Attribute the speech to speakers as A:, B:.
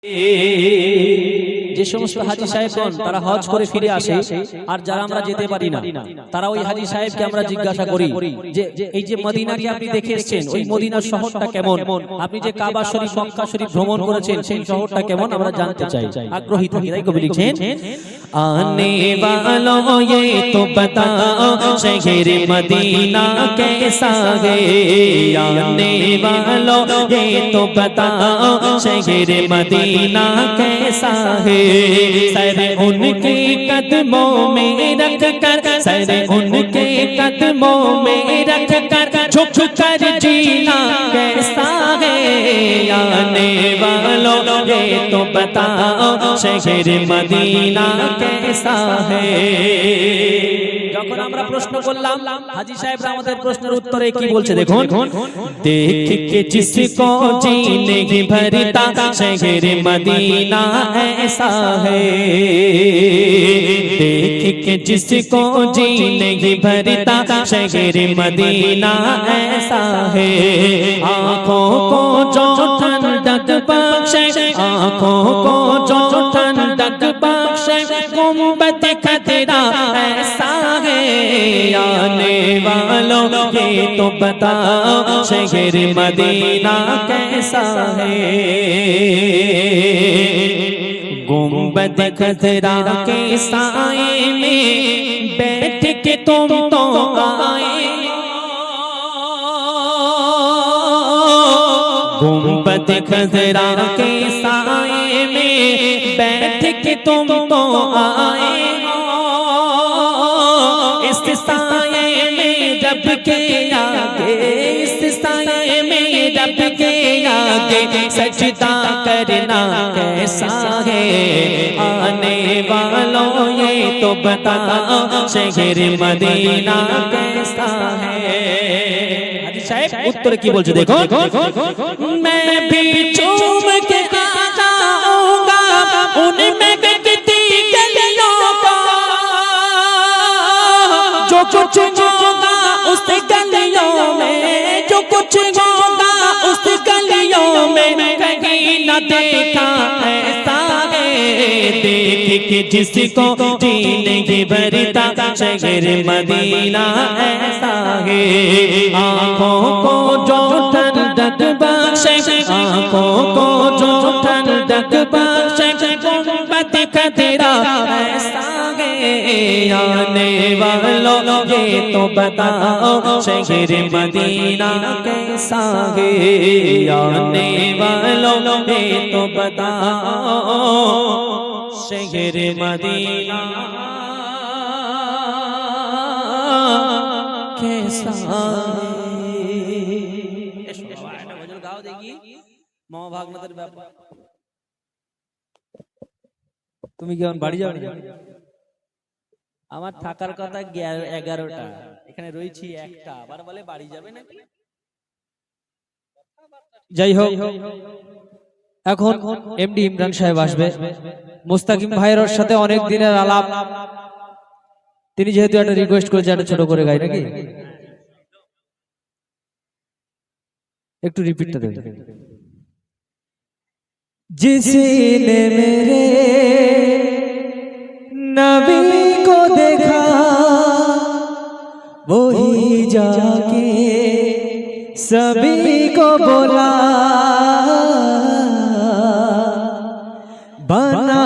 A: যে সমস্ত হাজী সাহেবগণ তারা হজ করে ফিরে আসে, আর যারা আমরা যেতে পারি না তারা ওই হাজী সাহেবকে আমরা জিজ্ঞাসা করি যে এই যে মদিনাকে আপনি দেখে এসেছেন, ওই মদিনার শহরটা কেমন, আপনি যে কাবা শরীফ মক্কা শরীফ ভ্রমণ করেছেন সেই শহরটা কেমন আমরা জানতে চাই, আগ্রহী থাকি। তাই কবি লিখছেন, आने वालों ये तो बताओ शहर मदीना कैसा है, आने वालों ये तो बताओ शहर मदीना कैसा है, सर उनके कदमों में रख कर, सर उनके कदमों में रख कर झुक कर जीना कैसा है, आने वालों ये तो बताओ शहर मदीना कैसा है। যখন আমরা প্রশ্ন করলাম হাজী সাহেবরা আমাদের প্রশ্নের উত্তরে কি বলছে দেখুন, देख के जिसको जी नहीं भरता शहर मदीना ऐसा है, देख के जिसको जी नहीं भरता शहर मदीना ऐसा है, आँखों को जो ठंडक बख्शे, आँखों को जो ठंडक बख्शे, गुंबद खतरा ऐसा है, आने वालों ये तो बताओ शहर मदीना कैसा है, गुंबद खतरा के साए में बैठ के तुम तो आए, गुंबद खतरा के साए में बैठ के तुम तो आए, इस साए में रब के आगे, इस साए में रब के आगे सजदा करना कैसा है, आने वालों ये तो बताओ शहर मदीना कैसा है। हाजी साहब उत्तर की बोलছে देखो, मैं भी चूम के आ जाऊंगा उनमें गिरती गलियों को, जो कुछ होगा उस गलियों में, जो कुछ होगा उस गलियों में कहीं न देखा ऐसा है, देख के जिसको जी नहीं भरता शहर मदीना ऐसा है, आँखों को जो ठंडक बख्शे, आँखों को जो ठंडक बख्शे, गुंबद खतरा ऐसा है, आने वालों ये तो बताओ शहर मदीना कैसा है, आने वालों ये तो बताओ शहर मदीना कैसा है। গাও দেখি মামা ভাগনাদের ব্যাপার, তুমি কি এখন বাড়ি যাও? আমার থাকার কথা 11টা, এখানে রয়েছি একটা, আবার বলে বাড়ি যাবে নাকি। যাই হোক, এখন এমডি ইমরান সাহেব আসবে, মুস্তাকিম ভাইয়ের সাথে অনেক দিনের আলাপ, তিনি যেহেতু একটা রিকোয়েস্ট করেছে একটা ছোট করে গাই নাকি, একটু রিপিটটা দেন। जिसने मेरे नबी को देखा वही जाके सभी को बोला, बना